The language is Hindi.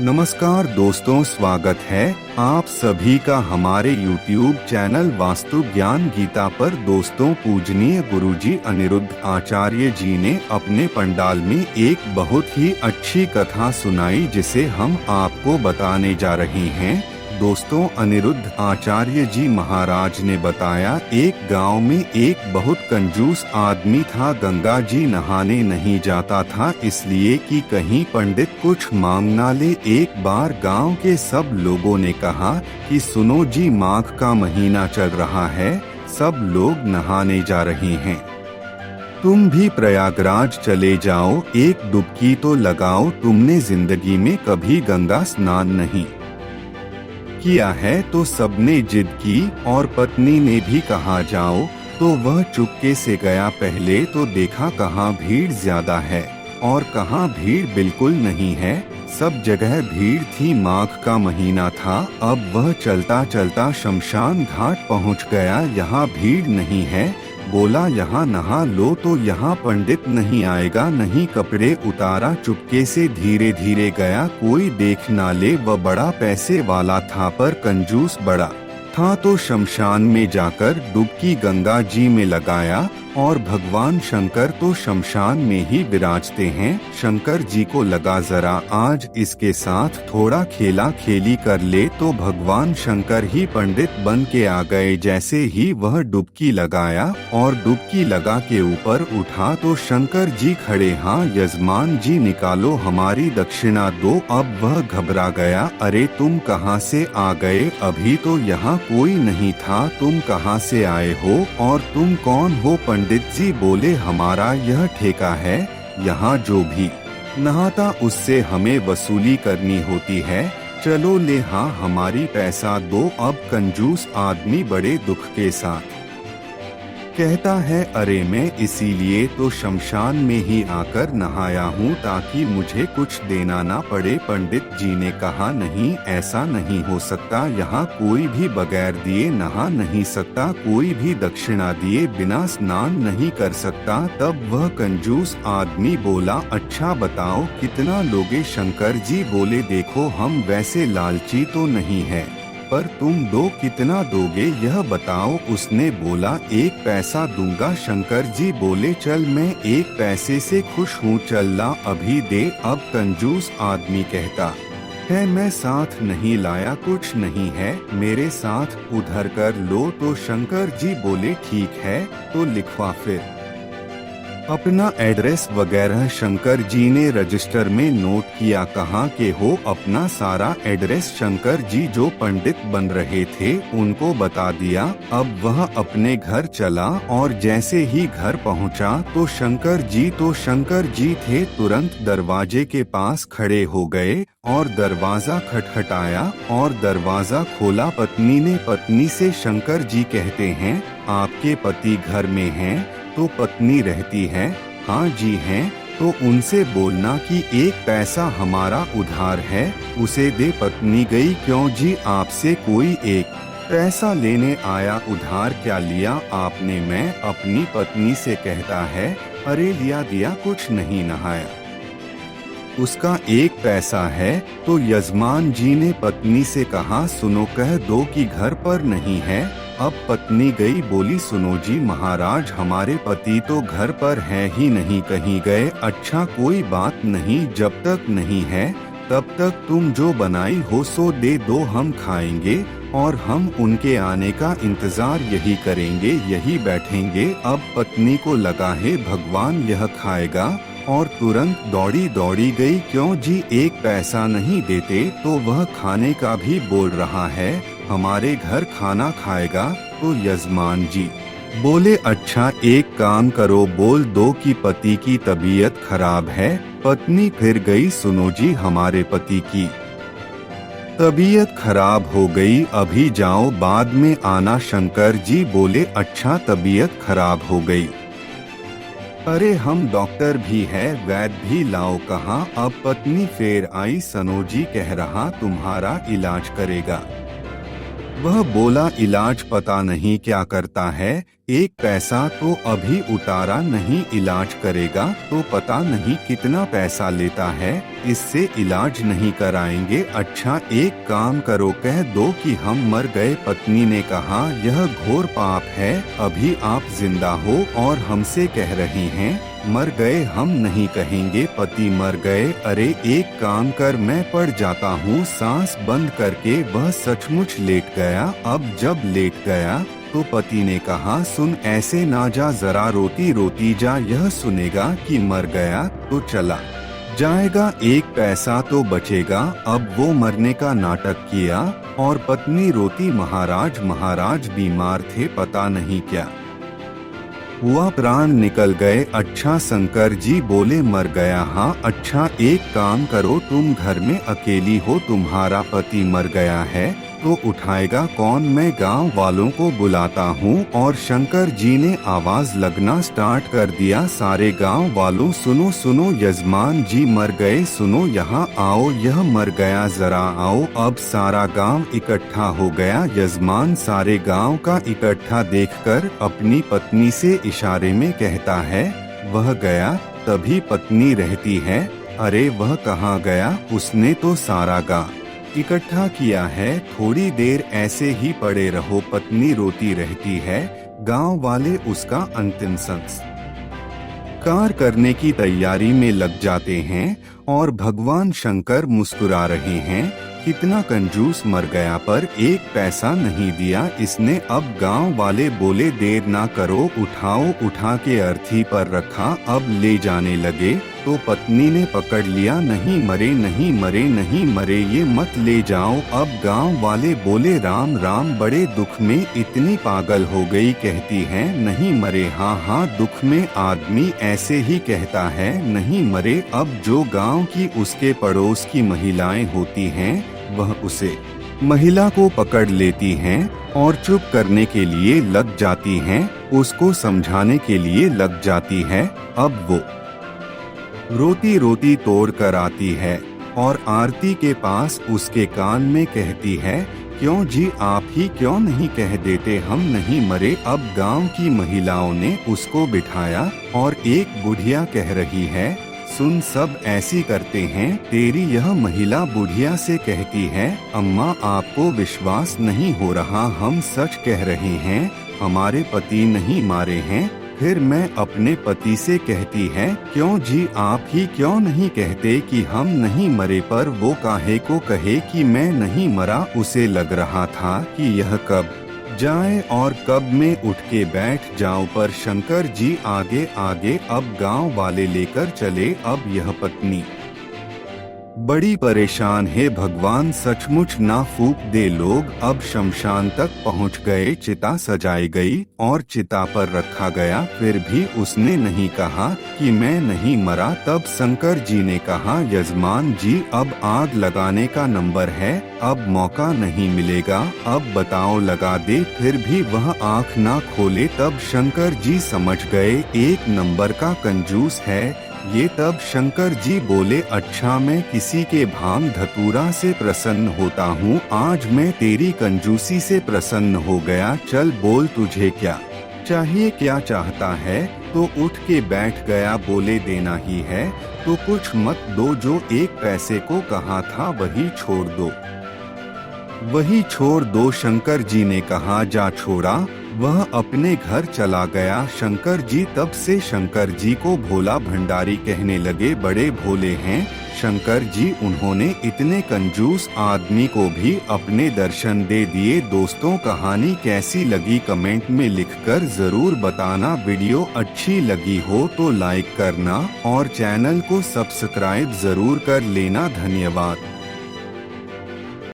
नमस्कार दोस्तों, स्वागत है आप सभी का हमारे YouTube चैनल वास्तु ज्ञान गीता पर। दोस्तों, पूजनीय गुरुजी अनिरुद्ध आचार्य जी ने अपने पंडाल में एक बहुत ही अच्छी कथा सुनाई, जिसे हम आपको बताने जा रहे हैं। दोस्तों, अनिरुद्ध आचार्य जी महाराज ने बताया, एक गांव में एक बहुत कंजूस आदमी था। गंगा जी नहाने नहीं जाता था, इसलिए कि कहीं पंडित कुछ मांग ना ले। एक बार गांव के सब लोगों ने कहा कि सुनो जी, माघ का महीना चल रहा है, सब लोग नहाने जा रहे हैं, तुम भी प्रयागराज चले जाओ, एक डुबकी तो लगाओ। तुमने जिंदगी में कभी गंगा स्नान नहीं किया है। तो सबने जिद की और पत्नी ने भी कहा जाओ, तो वह चुपके से गया। पहले तो देखा कहाँ भीड़ ज्यादा है और कहाँ भीड़ बिल्कुल नहीं है, सब जगह भीड़ थी। माघ का महीना था। अब वह चलता चलता शमशान घाट पहुँच गया। यहाँ भीड़ नहीं है, बोला यहाँ नहा लो, तो यहाँ पंडित नहीं आएगा। नहीं कपड़े उतारा, चुपके से धीरे धीरे गया, कोई देख ना ले। वह बड़ा पैसे वाला था, पर कंजूस बड़ा था। तो शमशान में जाकर डुबकी गंगा जी में लगाया। और भगवान शंकर तो शमशान में ही विराजते हैं। शंकर जी को लगा जरा आज इसके साथ थोड़ा खेला खेली कर ले, तो भगवान शंकर ही पंडित बन के आ गए। जैसे ही वह डुबकी लगाया और डुबकी लगा के ऊपर उठा, तो शंकर जी खड़े, हाँ यजमान जी निकालो हमारी दक्षिणा दो। अब वह घबरा गया, अरे तुम कहाँ से आ गए? अभी तो यहाँ कोई नहीं था, तुम कहाँ से आए हो और तुम कौन हो? पंडित जी बोले, हमारा यह ठेका है, यहाँ जो भी नहाता उससे हमें वसूली करनी होती है। चलो ले, हाँ हमारी पैसा दो। अब कंजूस आदमी बड़े दुख के साथ कहता है, अरे मैं इसीलिए तो शमशान में ही आकर नहाया हूँ, ताकि मुझे कुछ देना ना पड़े। पंडित जी ने कहा, नहीं ऐसा नहीं हो सकता, यहाँ कोई भी बगैर दिए नहा नहीं सकता, कोई भी दक्षिणा दिए बिना स्नान नहीं कर सकता। तब वह कंजूस आदमी बोला, अच्छा बताओ कितना लोगे? शंकर जी बोले, देखो हम वैसे लालची तो नहीं है, पर तुम दो, कितना दोगे यह बताओ। उसने बोला, एक पैसा दूंगा। शंकर जी बोले, चल मैं एक पैसे से खुश हूँ, चल ला अभी दे। अब कंजूस आदमी कहता है, मैं साथ नहीं लाया, कुछ नहीं है मेरे साथ, उधर कर लो। तो शंकर जी बोले, ठीक है तो लिखवा फिर अपना एड्रेस वगैरह। शंकर जी ने रजिस्टर में नोट किया, कहाँ के हो? अपना सारा एड्रेस शंकर जी जो पंडित बन रहे थे उनको बता दिया। अब वह अपने घर चला और जैसे ही घर पहुँचा, तो शंकर जी थे तुरंत दरवाजे के पास खड़े हो गए और दरवाजा खटखटाया और दरवाजा खोला। पत्नी से शंकर जी कहते हैं, आपके पति घर में हैं? तो पत्नी रहती है, हाँ जी हैं। तो उनसे बोलना कि एक पैसा हमारा उधार है, उसे दे। पत्नी गई, क्यों जी आपसे कोई एक पैसा लेने आया, उधार क्या लिया आपने? मैं अपनी पत्नी से कहता है, अरे लिया दिया कुछ नहीं, नहाया उसका एक पैसा है। तो यजमान जी ने पत्नी से कहा, सुनो कह दो कि घर पर नहीं है। अब पत्नी गई, बोली, सुनो जी महाराज, हमारे पति तो घर पर है ही नहीं, कहीं गए। अच्छा कोई बात नहीं, जब तक नहीं है तब तक तुम जो बनाई हो सो दे दो, हम खाएंगे और हम उनके आने का इंतजार यही करेंगे, यही बैठेंगे। अब पत्नी को लगा है भगवान यह खाएगा, और तुरंत दौड़ी दौड़ी गई, क्यों जी एक पैसा नहीं देते? तो वह खाने का भी बोल रहा है, हमारे घर खाना खाएगा। तो यजमान जी बोले, अच्छा एक काम करो, बोल दो कि पति की तबीयत खराब है। पत्नी फिर गई, सुनो जी हमारे पति की तबीयत खराब हो गई, अभी जाओ बाद में आना। शंकर जी बोले, अच्छा तबीयत खराब हो गई, अरे हम डॉक्टर भी है, वैद्य भी लाओ कहाँ? अब पत्नी फिर आई, सनो जी कह रहा तुम्हारा इलाज करेगा। वह बोला इलाज पता नहीं क्या करता है, एक पैसा तो अभी उतारा नहीं, इलाज करेगा तो पता नहीं कितना पैसा लेता है, इससे इलाज नहीं कराएंगे। अच्छा एक काम करो, कह दो कि हम मर गए। पत्नी ने कहा यह घोर पाप है, अभी आप जिंदा हो और हमसे कह रही हैं मर गए, हम नहीं कहेंगे पति मर गए। अरे एक काम कर, मैं पड़ जाता हूँ। सांस बंद करके वह सचमुच लेट गया। अब जब लेट गया तो पति ने कहा सुन, ऐसे ना जा, जरा रोती रोती जा, यह सुनेगा कि मर गया तो चला जाएगा, एक पैसा तो बचेगा। अब वो मरने का नाटक किया और पत्नी रोती महाराज बीमार थे, पता नहीं क्या हुआ, प्राण निकल गए। अच्छा शंकर जी बोले मर गया, हाँ अच्छा एक काम करो, तुम घर में अकेली हो, तुम्हारा पति मर गया है तो उठाएगा कौन, मैं गांव वालों को बुलाता हूँ। और शंकर जी ने आवाज लगना स्टार्ट कर दिया, सारे गांव वालों सुनो सुनो, यजमान जी मर गए, सुनो यहाँ आओ, यह मर गया जरा आओ। अब सारा गांव इकट्ठा हो गया। यजमान सारे गांव का इकट्ठा देखकर अपनी पत्नी से इशारे में कहता है वह गया। तभी पत्नी रहती है, अरे वह कहाँ गया, उसने तो सारा गांव इकट्ठा किया है, थोड़ी देर ऐसे ही पड़े रहो। पत्नी रोती रहती है। गांव वाले उसका अंतिम संस्कार करने की तैयारी में लग जाते हैं और भगवान शंकर मुस्कुरा रहे हैं, कितना कंजूस, मर गया पर एक पैसा नहीं दिया इसने। अब गांव वाले बोले देर ना करो, उठाओ, उठा के अर्थी पर रखा, अब ले जाने लगे तो पत्नी ने पकड़ लिया, नहीं मरे नहीं मरे नहीं मरे, ये मत ले जाओ। अब गांव वाले बोले राम राम, बड़े दुख में इतनी पागल हो गई, कहती है नहीं मरे, हाँ हाँ दुख में आदमी ऐसे ही कहता है नहीं मरे। अब जो गांव की उसके पड़ोस की महिलाएं होती हैं वह उसे महिला को पकड़ लेती हैं और चुप करने के लिए लग जाती हैं, उसको समझाने के लिए लग जाती है। अब वो रोती रोती तोड़ कर आती है और आरती के पास उसके कान में कहती है क्यों जी, आप ही क्यों नहीं कह देते हम नहीं मरे। अब गांव की महिलाओं ने उसको बिठाया और एक बुढ़िया कह रही है सुन, सब ऐसी करते हैं। तेरी यह महिला बुढ़िया से कहती है अम्मा आपको विश्वास नहीं हो रहा, हम सच कह रहे हैं, हमारे पति नहीं मारे हैं। फिर मैं अपने पति से कहती है क्यों जी, आप ही क्यों नहीं कहते कि हम नहीं मरे, पर वो काहे को कहे कि मैं नहीं मरा। उसे लग रहा था कि यह कब जाए और कब में उठ के बैठ जाऊं, पर शंकर जी आगे आगे अब गांव वाले लेकर चले। अब यह पत्नी बड़ी परेशान है, भगवान सचमुच ना फूक दे लोग। अब शमशान तक पहुंच गए, चिता सजाई गई और चिता पर रखा गया, फिर भी उसने नहीं कहा कि मैं नहीं मरा। तब शंकर जी ने कहा यजमान जी अब आग लगाने का नंबर है, अब मौका नहीं मिलेगा, अब बताओ लगा दे। फिर भी वह आँख ना खोले। तब शंकर जी समझ गए एक नंबर का कंजूस है ये। तब शंकर जी बोले अच्छा, मैं किसी के भांग धतूरा से प्रसन्न होता हूँ, आज मैं तेरी कंजूसी से प्रसन्न हो गया। चल बोल तुझे क्या चाहिए, क्या चाहता है। तो उठ के बैठ गया, बोले देना ही है तो कुछ मत दो, जो एक पैसे को कहा था वही छोड़ दो, वही छोड़ दो। शंकर जी ने कहा जा छोड़ा, वह अपने घर चला गया। शंकर जी तब से शंकर जी को भोला भंडारी कहने लगे, बड़े भोले हैं शंकर जी। उन्होंने इतने कंजूस आदमी को भी अपने दर्शन दे दिए। दोस्तों कहानी कैसी लगी कमेंट में लिखकर जरूर बताना। वीडियो अच्छी लगी हो तो लाइक करना और चैनल को सब्सक्राइब जरूर कर लेना। धन्यवाद।